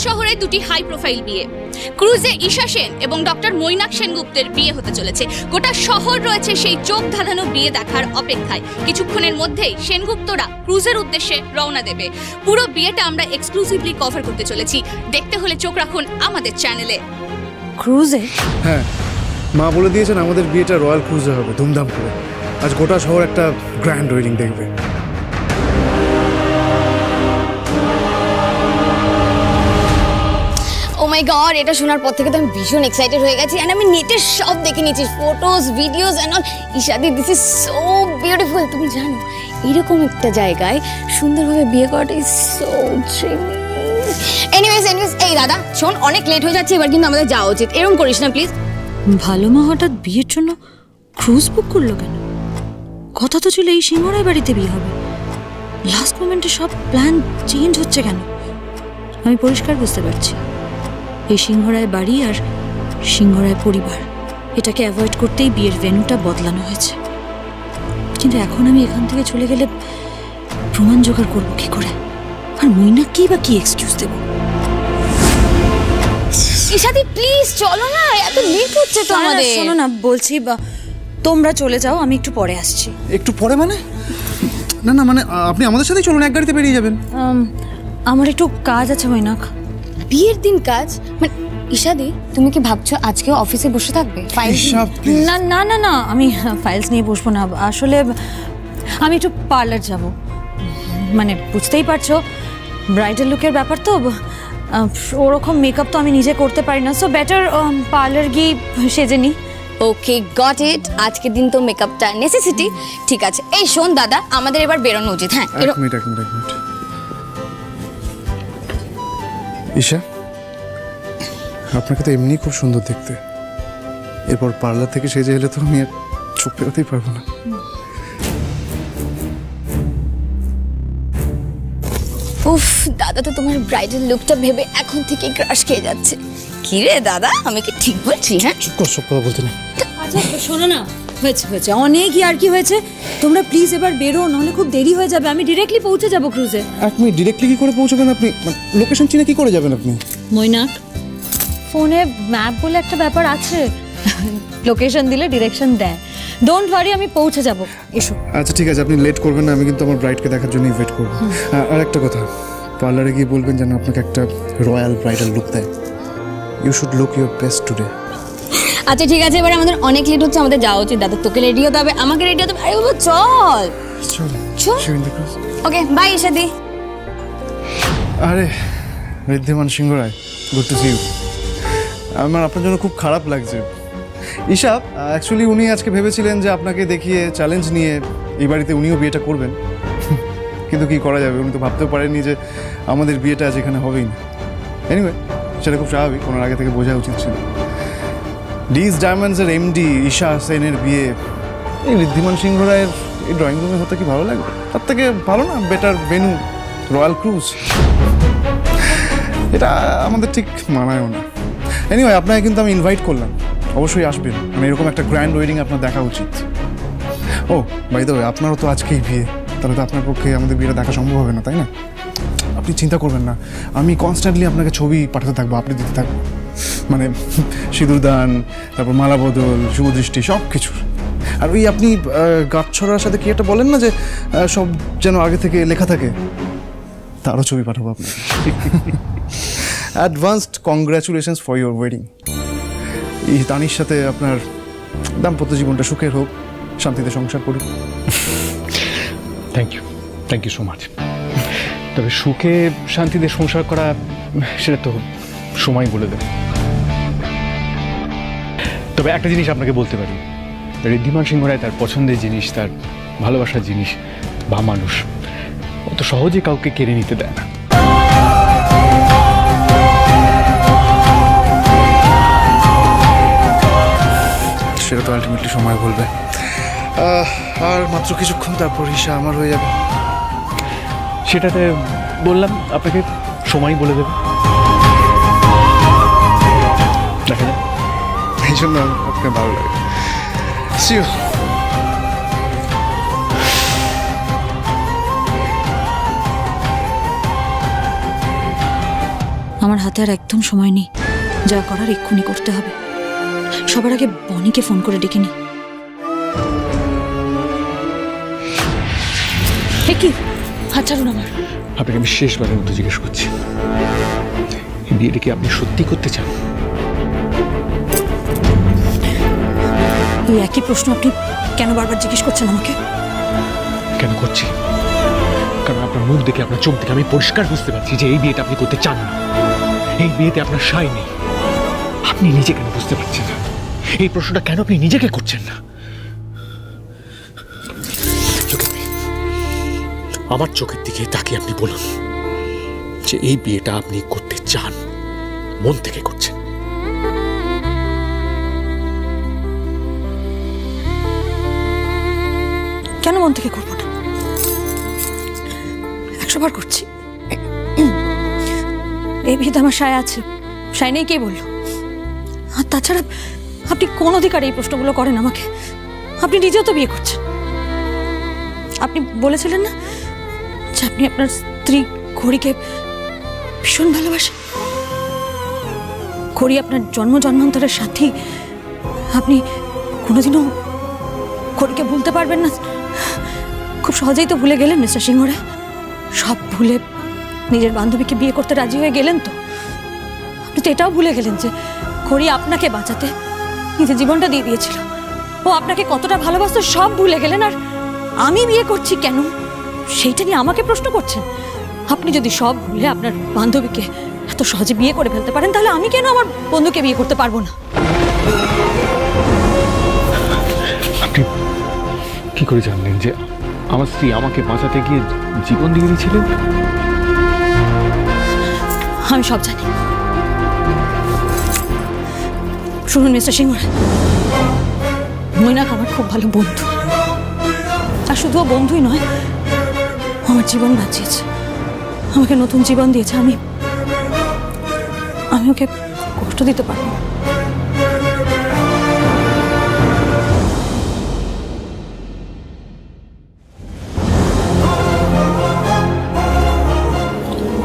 শহরে দুটি high profile বিয়ে। ক্রুজে ঈশা সেন এবং ডক্টর মৈনাক সেনগুপ্তের বিয়ে হতে চলেছে। গোটা শহর রয়েছে সেই চোখ ধাঁধানো বিয়ে দেখার অপেক্ষায়। কিছুক্ষণের মধ্যেই সেনগুপ্তরা ক্রুজের উদ্দেশ্যে রওনা দেবে। পুরো বিয়েটা আমরা এক্সক্লুসিভলি কভার করতে চলেছি। দেখতে হলে চোখ রাখুন আমাদের চ্যানেলে। ক্রুজে? হ্যাঁ, মা বলে দিয়েছেন আমাদের বিয়েটা রয়্যাল ক্রুজে হবে, ধুমধাম করে। আজ গোটা শহর একটা গ্র্যান্ড ওয়েডিং দেখবে। ও মাই গড, এটা শোনার পর থেকে তো আমি ভীষণ এক্সাইটেড হয়ে গেছি। এন্ড আমি নেটে সব দেখে নিয়েছি, ফটোস, ভিডিওস এন্ড অল। ইশাদি, দিস ইজ সো বিউটিফুল। তুমি জানো এরকম একটা জায়গায় সুন্দরভাবে বিয়ে করাটা ইজ সো ড্রিমিং। এনিওয়েজ, এই দাদা শোন, অনেক লেট হয়ে যাচ্ছে, এবার কিন্তু আমাদের যাওয়া উচিত। এরকম করিস না প্লিজ। ভালো মা হঠাৎ বিয়ের জন্য ক্রুজ বুক করলো কেন? কথা তো ছিল এই সিংহরায় বাড়িতে বিয়ে হবে। লাস্ট মোমেন্টে সব প্ল্যান চেঞ্জ হচ্ছে কেন? আমি পরিষ্কার বুঝতে পারছি এই সিংহরায় বাড়ি আর সিংহরায় পরিবার, এটাকে অ্যাভয়েড করতেই বিয়ের ভেন্যুটা বদলানো হয়েছে। কিন্তু এখন আমি এখান থেকে চলে গেলে প্রমাণ জোগাড় করবো কি করে? আর মইনা কি বা কি এক্সকিউজ দেবো? ইশাদি প্লিজ চলো না, এত লেট হচ্ছে তো আমাদের। শোনো না, বলছি তোমরা চলে যাও, আমি একটু পরে আসছি। একটু পরে মানে? না না, মানে আপনি আমাদের সাথেই চলুন, এক গাড়িতে বেরিয়ে যাবেন। আমার একটু কাজ আছে মৈনাক। বিয়ের দিন কাজ? মানে ইশাদি, তুমি কি ভাবছো আজকে অফিসে বসে থাকবে? না না না না, আমি ফাইলস নিয়ে বসবো না। আসলে আমি একটু পার্লার যাব। মানে বুঝতেই পারছো, ব্রাইডাল লুকের ব্যাপার তো, ওরকম মেকআপ তো আমি নিজে করতে পারি না। সো বেটার পার্লার গিয়ে সেজে নিই। ওকে, গট ইট। আজকের দিন তো মেকআপটা নেসেসিটি। ঠিক আছে, এই শোন দাদা, আমাদের এবার বেরোনো উচিত। হ্যাঁ, এক মিনিট। ঈশা, আপনাকে তো এমনি খুব সুন্দর দেখতে। এরপর পার্লার থেকে সেজে এলে তো আমি আর চোখ পেরোতেই পারবো না। উফ, দাদা তো তোমার ব্রাইডাল লুকটা ভেবে এখন থেকে ক্রাশ খেয়ে যাচ্ছে। কি রে দাদা, আমি কি ঠিক বলছি? হ্যাঁ, চুপ কর, সব কথা বলতে না। আচ্ছা শোনো না, হয়েছে অনেক আর কি হয়েছে। তোমরা প্লিজ এবার বেরো, নাহলে খুব দেরি হয়ে যাবে। আমি ডিরেক্টলি পৌঁছে যাবো ক্রুজে। এক মিনিট, ডিরেক্টলি কি করে পৌঁছাবেন আপনি? লোকেশন চিনে কি করে যাবেন আপনি? মৈনাক, ফোনে ম্যাপ বলে একটা ব্যাপার আছে, লোকেশন দিলে ডিরেকশন দেয়। ডোন্ট ওয়ারি, আমি পৌঁছে যাব। এসো। আচ্ছা ঠিক আছে, আপনি লেট করবেন না, আমি কিন্তু আমার ব্রাইডকে দেখার জন্যই ওয়েট করবো। আর একটা কথা, পার্লারে গিয়ে বলবেন যেন আপনাকে একটা রয়্যাল ব্রাইডাল লুক দেয়। You should look your best today. আচ্ছা ঠিক আছে, এবার আমাদের অনেক লেট হচ্ছে, আমাদের যাওয়া উচিত। দাদা তোকে রেডি হতে হবে, আমাকে রেডি হতে হবে। আরে বাবা চল চল। ওকে বাই ইশাদি। আরে Riddhiman Singharoy, good to see you. আমার আপনার জন্য খুব খারাপ লাগছে। ঈশা, অ্যাকচুয়ালি উনি আজকে ভেবেছিলেন যে আপনাকে দেখিয়ে চ্যালেঞ্জ নিয়ে এই বাড়িতে উনিও বিয়েটা করবেন, কিন্তু কি করা যাবে, উনি তো ভাবতেও পারেননি যে আমাদের বিয়েটা আজ এখানে হবেই না। এনিওয়ে, সেটা খুব স্বাভাবিক, ওনার আগে থেকে বোঝা উচিত ছিল। ডিজ ডায়মন্ডসের এমডি ঈশা সেনের বিয়ে এই ঋদ্ধিমান সিংহরায়ের এই ড্রয়িং রুমে হতে কি ভালো লাগবে? তার থেকে ভালো না বেটার ভেন্যু রয়্যাল ক্রুজ। এটা আমাদের ঠিক মানায়ও না। এনিওয়ে, আপনাকে কিন্তু আমি ইনভাইট করলাম, অবশ্যই আসবেন। মানে এরকম একটা গ্র্যান্ড ওয়েডিং আপনার দেখা উচিত। ও বাই দ্য ওয়ে, আপনারও তো আজকেই বিয়ে, তাহলে তো আপনার পক্ষে আমাদের বিয়েটা দেখা সম্ভব হবে না, তাই না? আপনি চিন্তা করবেন না, আমি কনস্ট্যান্টলি আপনাকে ছবি পাঠাতে থাকবো, আপনি দিতে থাকবো। মানে সিঁদুরদান, তারপর মালা বদল, শুভদৃষ্টি, সব কিছুর। আর ওই আপনি গাঁটছড়ার সাথে কি একটা বলেন না যে সব যেন আগে থেকে লেখা থাকে, তারও ছবি পাঠাবো আপনাকে। Advanced congratulations for your wedding. এই তানির সাথে আপনার দাম্পত্য জীবনটা সুখের হোক, শান্তিতে সংসার করুক। Thank you so much. তবে সুখে শান্তিতে সংসার করা সেটা তো সময় বলে দেবে। তবে একটা জিনিস আপনাকে বলতে পারি, ঋদ্ধিমান সিংহরায় তার পছন্দের জিনিস, তার ভালোবাসার জিনিস বা মানুষ অত সহজে কাউকে কেড়ে নিতে দেয় না। সেটা তো আলটিমেটলি সময় বলবে। আর মাত্র কিছুক্ষণ, তারপর ঈশা আমার হয়ে যাবে। সেটাতে বললাম আপনাকে সময় বলে দেবে। দেখা যায়, এই জন্য আপনাকে ভালো লাগে। See you. আমার হাতে আর একদম সময় নেই, যা করার এক্ষুনি করতে হবে। সবার আগে বনিকে ফোন করে ডেকে নি। কি হাত ছাড়ুন আমার। আপনাকে আমি শেষবারের মতো জিজ্ঞেস করছি, এই বিয়েটা কি আপনি সত্যি করতে চান? এই একই প্রশ্ন আপনি কেন বারবার জিজ্ঞেস করছেন আমাকে? কেন করছি? কারণ আপনার মুখ দেখে, আপনার চোখ দেখে আমি পরিষ্কার বুঝতে পারছি যে এই বিয়েটা আপনি করতে চান না। এই বিয়েতে আপনার সায় নেই। আপনি নিজে কেন বুঝতে পারছেন না? এই প্রশ্নটা কেন আপনি নিজেকে করছেন না? আমার চোখের দিকে তাকিয়ে আপনি বলুন যে এই বিয়েটা আপনি করতে চান, মন থেকে করছেন। কেন মন থেকে করবো না? 100 বার করছি। এই বিয়েতে আমার সায় আছে, সায় নেই কে বললো? আর তাছাড়া আপনি কোন অধিকারে এই প্রশ্নগুলো করেন আমাকে? আপনি নিজেও তো বিয়ে করছেন। আপনি বলেছিলেন না যে আপনি আপনার স্ত্রী ঘড়িকে ভীষণ ভালোবাসেন। ঘড়ি আপনার জন্মান্তরের সাথী। আপনি কোনোদিনও ঘড়িকে ভুলতে পারবেন না। খুব সহজেই তো ভুলে গেলেন মিস্টার সিংহ রায়। সব ভুলে নিজের বান্ধবীকে বিয়ে করতে রাজি হয়ে গেলেন তো। আপনি তো এটাও ভুলে গেলেন যে ঘড়ি আপনাকে বাঁচাতে নিজের জীবনটা দিয়ে দিয়েছিল। ও আপনাকে কতটা ভালোবাসতো সব ভুলে গেলেন। আর আমি বিয়ে করছি কেন সেইটা নিয়ে আমাকে প্রশ্ন করছেন। আপনি যদি সব ভুলে আপনার বান্ধবীকে এত সহজে বিয়ে করে ফেলতে পারেন, তাহলে আমি কেন আমার বন্ধুকে বিয়ে করতে পারবো না? আপনি কি করে জানলেন যে আমার স্ত্রী আমাকে বাঁচাতে গিয়ে জীবন দিয়ে দিয়েছিলেন? আমি সব জানি। শুনুন মিস্টার সিংহ রায়, মৈনাক আমার খুব ভালো বন্ধু। আর শুধু বন্ধুই নয়, আমার জীবন বাঁচিয়েছে, আমাকে নতুন জীবন দিয়েছে। আমি ওকে কষ্ট দিতে পারবো না।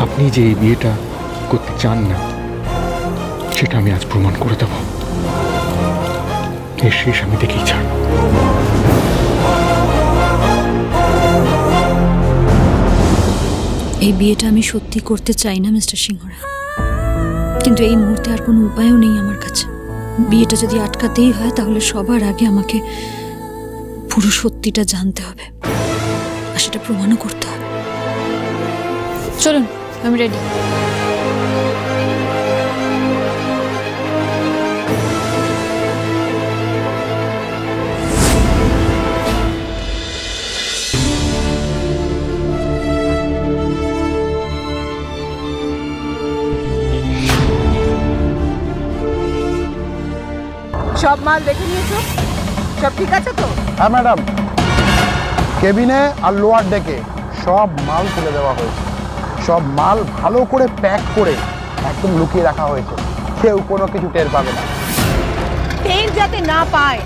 আপনি যে এই বিয়েটা করতে চান না সেটা আমি আজ প্রমাণ করে দেব। এর শেষ আমি দেখেই ছাড়ব। এই বিয়েটা আমি সত্যি করতে চাই না মিস্টার সিংহ রায়, কিন্তু এই মুহূর্তে আর কোনো উপায়ও নেই আমার কাছে। বিয়েটা যদি আটকাতেই হয় তাহলে সবার আগে আমাকে পুরো সত্যিটা জানতে হবে, আর সেটা প্রমাণও করতে হবে। চলুন, আমি রেডি। সব মাল দেখে নিয়েছো? সব ঠিক আছে তো? হ্যাঁ ম্যাডাম, কেবিনে আর লোয়ার ডেকে সব মাল তুলে দেওয়া হয়েছে। সব মাল ভালো করে প্যাক করে একদম লুকিয়ে রাখা হয়েছে, কেউ কোনো কিছু টের পাবে না। টের যাতে না পায়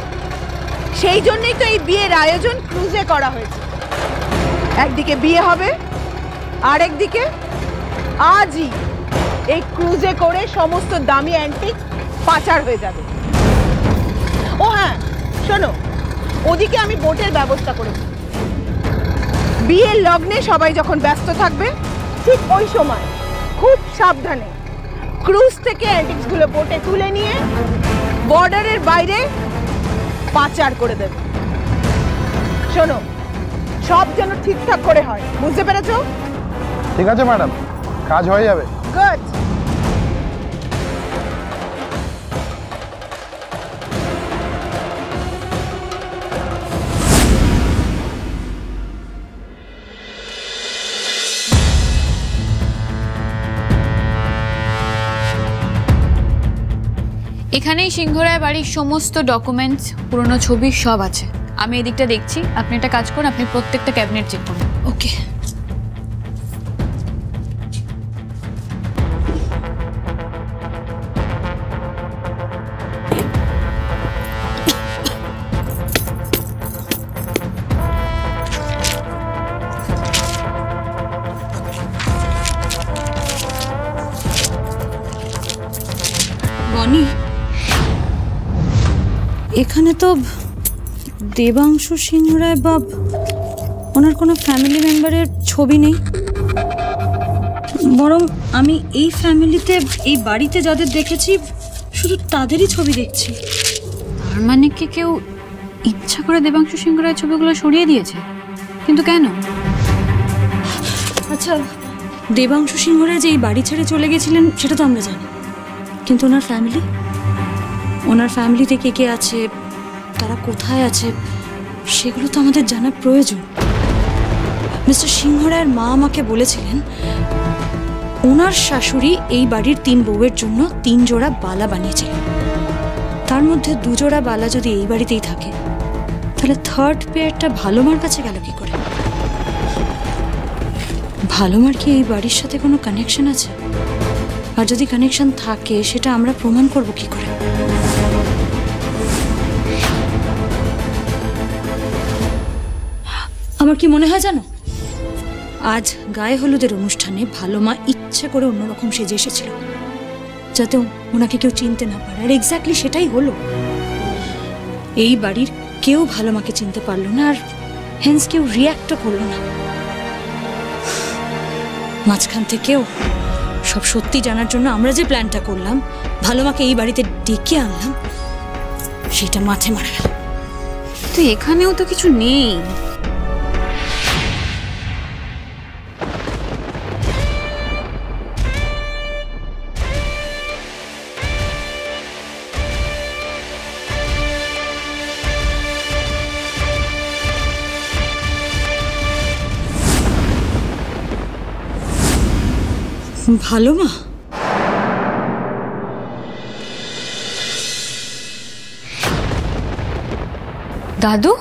সেই জন্যই তো এই বিয়ের আয়োজন ক্রুজে করা হয়েছে। একদিকে বিয়ে হবে, আর একদিকে আজই এই ক্রুজে করে সমস্ত দামি অ্যান্টিক পাচার হয়ে যাবে। ও হ্যাঁ শোনো, ওদিকে আমি বোটের ব্যবস্থা করেছি। বিয়ের লগ্নে সবাই যখন ব্যস্ত থাকবে ঠিক ওই সময় খুব সাবধানে ক্রুজ থেকে অ্যান্টিক্সগুলো বোটে তুলে নিয়ে বর্ডারের বাইরে পাচার করে দেবে। শোনো, সব যেন ঠিকঠাক করে হয়, বুঝতে পেরেছো? ঠিক আছে ম্যাডাম, কাজ হয়ে যাবে। গুড। এখানেই সিংহরায় বাড়ির সমস্ত ডকুমেন্টস, পুরনো ছবি সব আছে। আমি এদিকটা দেখছি, আপনি একটা কাজ করুন, আপনি প্রত্যেকটা ক্যাবিনেট চেক করুন। ওকে। অনি, এখানে তো দেবাংশু সিংহ রায় বা ওনার কোনো ফ্যামিলি মেম্বারের ছবি নেই, বরং আমি এই ফ্যামিলিতে, এই বাড়িতে যাদের দেখেছি শুধু তাদেরই ছবি দেখছি। তার মানে কি কেউ ইচ্ছা করে দেবাংশু সিংহ রায়ের ছবিগুলো সরিয়ে দিয়েছে? কিন্তু কেন? আচ্ছা, দেবাংশু সিংহ রায় যে এই বাড়ি ছেড়ে চলে গেছিলেন সেটা তো আমরা জানি, কিন্তু ওনার ফ্যামিলিতে কে কে আছে, তারা কোথায় আছে, সেগুলো তো আমাদের জানা প্রয়োজন। মিস্টার সিংহ রায়ের মা আমাকে বলেছিলেন ওনার শাশুড়ি এই বাড়ির 3 বউয়ের জন্য 3 জোড়া বালা বানিয়েছিলেন। তার মধ্যে 2 জোড়া বালা যদি এই বাড়িতেই থাকে, তাহলে থার্ড পেয়ারটা ভালোমার কাছে গেল কি করে? ভালোমার কি এই বাড়ির সাথে কোনো কানেকশন আছে? আর যদি কানেকশন থাকে সেটা আমরা প্রমাণ করব কি করে? আমার কি মনে হয় জানো, আজ গায়ে হলুদের অনুষ্ঠানে ভালোমা ইচ্ছে করে অন্যরকম সেজে এসেছিল, যাতে ওনাকে কেউ চিনতে না পারে। আর এক্স্যাক্টলি সেটাই হলো। এই বাড়ির কেউ ভালোমাকে চিনতে পারলো না, আর হেন্স কেউ রিয়াক্টও করলো না। মাঝখান থেকেও সব সত্যি জানার জন্য আমরা যে প্ল্যানটা করলাম, ভালোমাকে এই বাড়িতে ডেকে আনলাম, সেটা মাঠে মারা গেল। তো এখানেও তো কিছু নেই। ভালোমা? দাদু?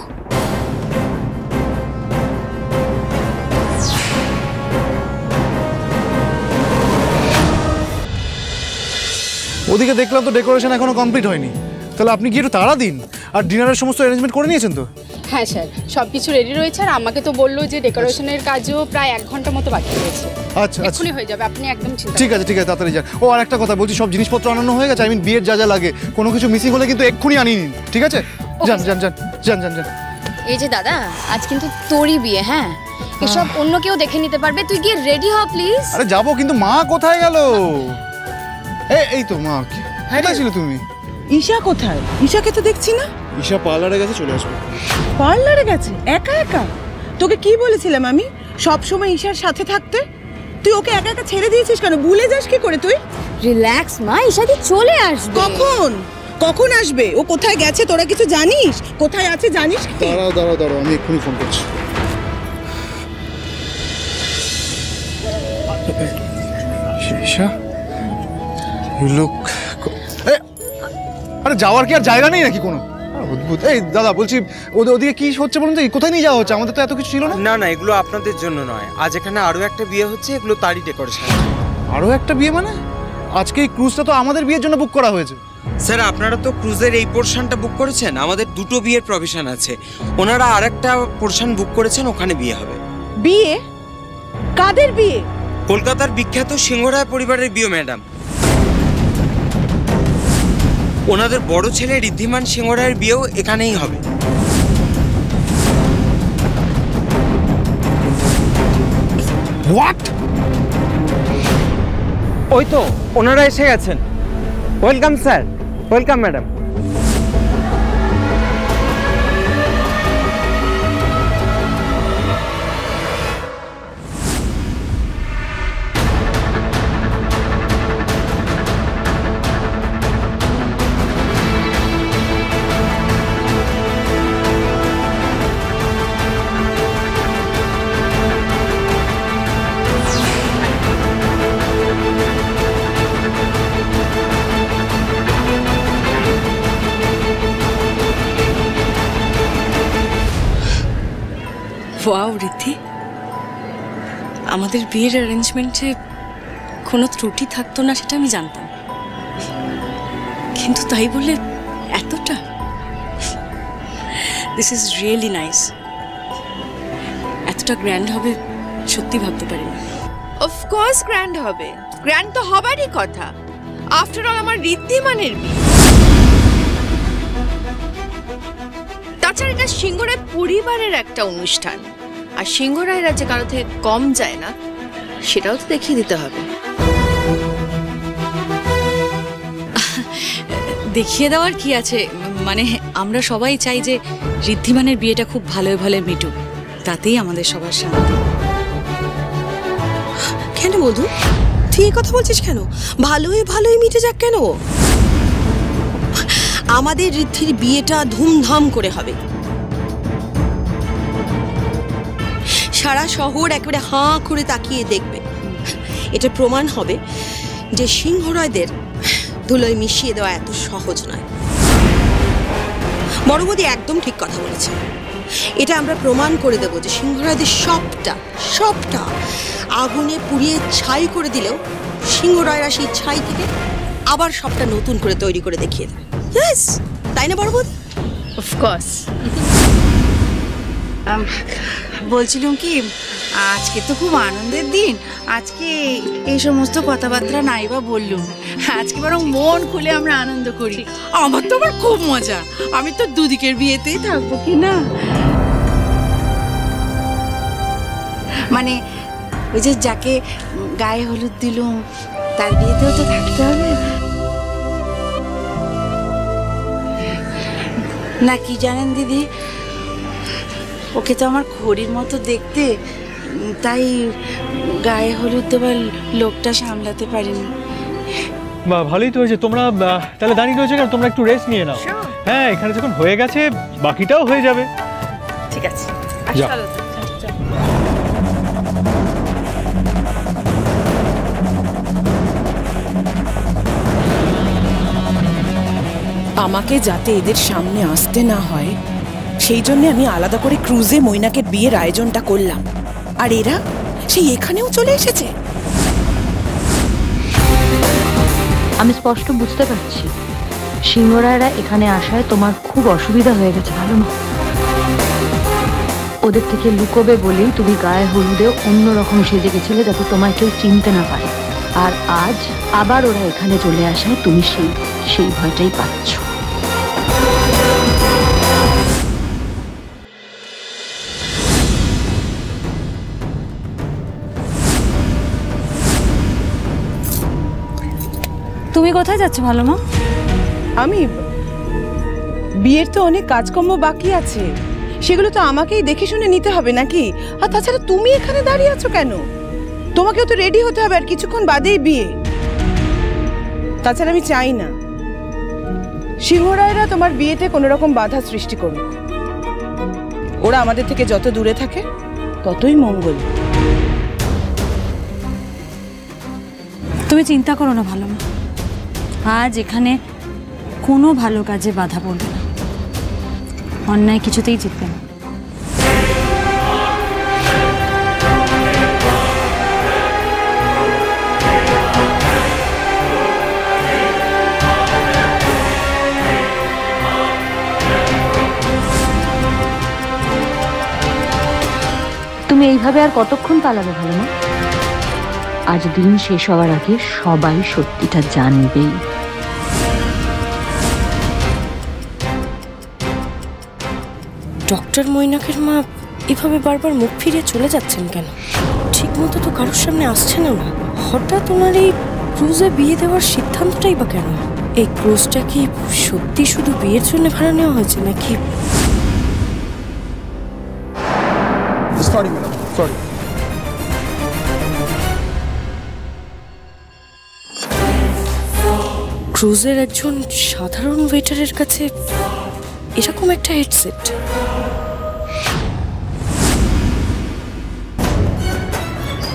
ওদিকে দেখলাম তো ডেকোরেশন এখনো কমপ্লিট হয়নি, তাহলে আপনি কি একটু তাড়া দিন। আর ডিনারের সমস্ত অ্যারেঞ্জমেন্ট করে নিয়েছেন তো? হ্যাঁ স্যার, সব কিছু রেডি রয়েছে। আর আমাকে তো বললো যে ডেকোরেশনের কাজও প্রায় 1 ঘন্টা মতো বাকি রয়েছে। আচ্ছা আচ্ছা, এক্ষুনি হয়ে যাবে, আপনি একদম চিন্তা ঠিক আছে ঠিক আছে, তাড়াতাড়ি যান। ও আর একটা কথা বলছি, সব জিনিসপত্র আনানো হয়ে গেছে? বিয়ের যা যা লাগে, কোনো কিছু মিসিং হলে কিন্তু এক্ষুনি আনিয়ে নিন, ঠিক আছে? যান যান যান যান যান যান। এই যে দাদা, আজ কিন্তু তোরই বিয়ে, হ্যাঁ? এসব অন্য কেউ দেখে নিতে পারবে, তুই গিয়ে রেডি হ প্লিজ। আরে যাবো, কিন্তু মা কোথায় গেল? এই তো মা, কোথায় ছিল তুমি? ঈশা কোথায়? ঈশাকে তো দেখছি না। ঈশা পার্লারে গেছে, চলে আসবে। পার্লারে গেছে একা একা? তোকে কি বলেছিলাম আমি সব সময় ঈশার সাথে থাকতে? তুই ওকে একা একা ছেড়ে দিয়েছিস কেন? ভুলে যাস কি করে তুই? রিল্যাক্স মা, ঈশাদি চলে আসবে। কখন আসবে? ও কোথায় গেছে তোরা কিছু জানিস? কোথায় আছে জানিস কি? দাঁড়াও, আমি এক্ষুনি ফোন করছি। ঈশা, লোক, আরে যাওয়ার কি আর জায়গা নেই নাকি কোনো? অদ্ভুত। এই দাদা বলছি, ওদিকে কি হচ্ছে বলুন তো? কোথায় নিয়ে যাওয়া হচ্ছে? আমাদের তো এত কিছু ছিল না। না না, এগুলো আপনাদের জন্য নয়, আজ এখানে আরো একটা বিয়ে হচ্ছে, এগুলো তারই ডেকোরেশন। আরো একটা বিয়ে মানে? আজকে এই ক্রুজটা তো আমাদের বিয়ের জন্য বুক করা হয়েছে। স্যার, আপনারা তো ক্রুজের এই পোর্শনটা বুক করেছেন, আমাদের 2টো বিয়ের প্রভিশন আছে। ওনারা আরেকটা পোর্শন বুক করেছেন, ওখানে বিয়ে হবে। বিয়ে? কাদের বিয়ে? কলকাতার বিখ্যাত সিংহ রায় পরিবারের বিয়ে ম্যাডাম। ওনাদের বড় ছেলে ঋদ্ধিমান সিংহ রায়ের বিয়েও এখানেই হবে। হোয়াট? ওই তো ওনারা এসে গেছেন। Welcome sir, welcome madam. Wow Riddhi, আমাদের বিয়ের অ্যারেঞ্জমেন্টে কোনো ত্রুটি থাকতো না সেটা আমি জানতাম, কিন্তু তাই বলে এতটা? This is really nice. এতটা গ্র্যান্ড হবে সত্যি ভাবতে পারিনি। অফকোর্স গ্র্যান্ড হবে, গ্র্যান্ড তো হবারই কথা। আফটার অল আমার ঋদ্ধিমানের বিয়ে। তাছাড়া এটা সিংহরায় পরিবারের একটা অনুষ্ঠান, আর সিংহরায়রা যে কারো থেকে কম যায় না সেটাও তো দেখিয়ে দিতে হবে। দেখিয়ে দেওয়ার কি আছে, মানে আমরা সবাই চাই যে ঋদ্ধিমানের বিয়েটা খুব ভালোই ভালো মিটুক, তাতেই আমাদের সবার শান্তি। কেন মধু, তুই এই কথা বলছিস কেন? ভালোই ভালোই মিটে যাক কেন? আমাদের ঋদ্ধির বিয়েটা ধুমধাম করে হবে, সারা শহর একেবারে হাঁ করে তাকিয়ে দেখবে। এটা প্রমাণ হবে যে সিংহরায়দের ধুলোয় মিশিয়ে দেওয়া এত সহজ নয়। বড় বৌদি একদম ঠিক কথা বলেছে। এটা আমরা প্রমাণ করে দেব যে সিংহরায়দের সবটা সবটা আগুনে পুড়িয়ে ছাই করে দিলেও সিংহরায়রা সেই ছাই থেকে আবার সবটা নতুন করে তৈরি করে দেখিয়ে দেবে। ইয়েস, তাই না বড় বৌদি? অফকোর্স। বলছিলাম কি, আজকে তো খুব আনন্দের দিন, আজকে এই সমস্ত কথাবার্তা নাই বা বললুম, আজকে বরং মন খুলে আমরা আনন্দ করি। আমার তো আবার খুব মজা, আমি তো দুদিকের বিয়েতেই থাকবো কি না। মানে ওই যে যাকে গায়ে হলুদ দিলুম তার বিয়েতেও তো থাকতে হবে না, কি জানেন দিদি, ওকে তো আমার ঘড়ির মতো দেখতে, তাই গায়ে হলুদ দেওয়ার লোকটা সামলাতে পারিনি। বা ভালোই তো হয়েছে, তোমরা তাহলে দাঁড়িয়ে রয়েছে কেন? তোমরা একটু রেস্ট নিয়ে নাও। হ্যাঁ, এখানে যখন হয়ে গেছে বাকিটাও হয়ে যাবে। ঠিক আছে, যাও। আমাকে যাতে এদের সামনে আসতে না হয় সেই জন্য আমি আলাদা করে ক্রুজে মৈনাকের বিয়ের আয়োজনটা করলাম, আর এরা সেই এখানেও চলে এসেছে। আমি স্পষ্ট বুঝতে পারছি সিংহরায়রা এখানে আসায় তোমার খুব অসুবিধা হয়ে গেছে, ভালো না? ওদের থেকে লুকোবে বলেই তুমি গায়ে হলুদে অন্যরকম সেজে গেছিলে যাতে তোমায় কেউ চিনতে না পারে, আর আজ আবার ওরা এখানে চলে আসায় তুমি সেই ভয়টাই পাচ্ছ। তুমি কোথায় যাচ্ছ ভালো মা? আমি বিয়ের তো অনেক কাজকর্ম বাকি আছে, সেগুলো তো আমাকেই দেখে শুনে নিতে হবে নাকি? আর তাছাড়া তুমি এখানে দাঁড়িয়ে আছো কেন? তোমাকেও তো রেডি হতে হবে, আর কিছুক্ষণ বাদেই বিয়ে। তাছাড়া আমি চাই না সিংহরায়রা তোমার বিয়েতে কোনো রকম বাধা সৃষ্টি করুক। ওরা আমাদের থেকে যত দূরে থাকে ততই মঙ্গল। তুমি চিন্তা করো না ভালো মা, আজ এখানে কোনো ভালো কাজে বাধা পড়বে না, অন্যায় কিছুতেই জিতবে না। তুমি এইভাবে আর কতক্ষণ পালাবে ভালো মা? আজ দিন শেষ হওয়ার আগে সবাই সত্যিটা জানবেই। ডক্টর মৈনাকের মা এভাবে বারবার মুখ ফিরিয়ে চলে যাচ্ছেন কেন? ঠিক মতো তো কারোর সামনে আসছেন না। হঠাৎ ওনার এই ক্রুজে বিয়ে দেওয়ার সিদ্ধান্তটাই বা কেন? এই ক্রুজটা কি সত্যি শুধু বিয়ের জন্য ভাড়া নেওয়া হয়েছে নাকি? Sorry madam, sorry. ক্রুজের একজন সাধারণ ওয়েটারের কাছে এরকম একটা হেডসেট?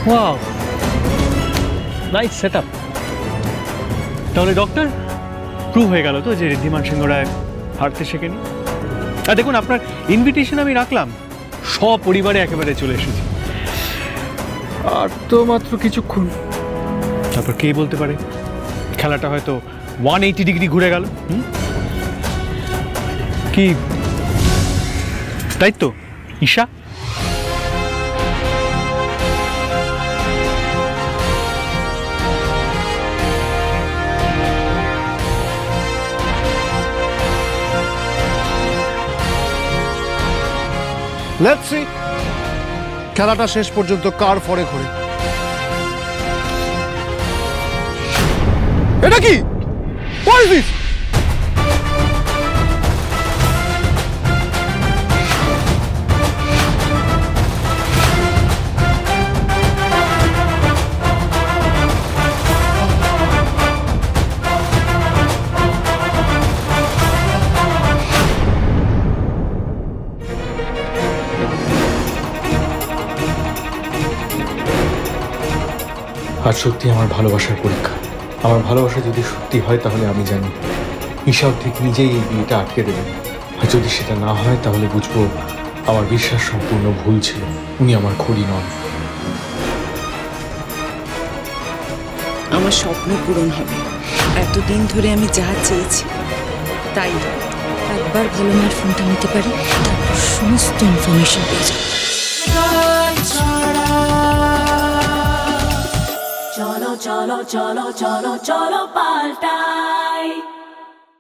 Wow, nice setup. তাহলে ডক্টর, প্রুভ হয়ে গেল তো যে ঋদ্ধিমান সিংহ রায় হারতে শেখেনি। আর দেখুন, আপনার ইনভিটেশন আমি রাখলাম, সপরিবারে একেবারে চলে এসেছি। আর তো মাত্র কিছুক্ষণ, তারপর কে বলতে পারে খেলাটা হয়তো 180 ডিগ্রি ঘুরে গেল। কি তাই তো ঈশা? লেটস সি খেলাটা শেষ পর্যন্ত কার ফরে ঘোরে। এটা কি? What is this? আজ সত্যি আমার ভালোবাসার পরীক্ষা। আমার ভালোবাসা যদি সত্যি হয় তাহলে আমি জানি ঈশাও ঠিক নিজেই এই বিয়েটা আটকে দেবেন। আর যদি সেটা না হয় তাহলে বুঝবো আমার বিশ্বাস সম্পূর্ণ ভুল ছিল। উনি আমার খড়ি নন। আমার স্বপ্ন পূরণ হবে। এতদিন ধরে আমি যা চেয়েছি তাই। একবার ভালো মায়ের ফোনটা নিতে পারি, তারপর সমস্ত ইনফরমেশন পেয়ে যাবো। চলো চলো চলো চলো চলো পাল্টাই।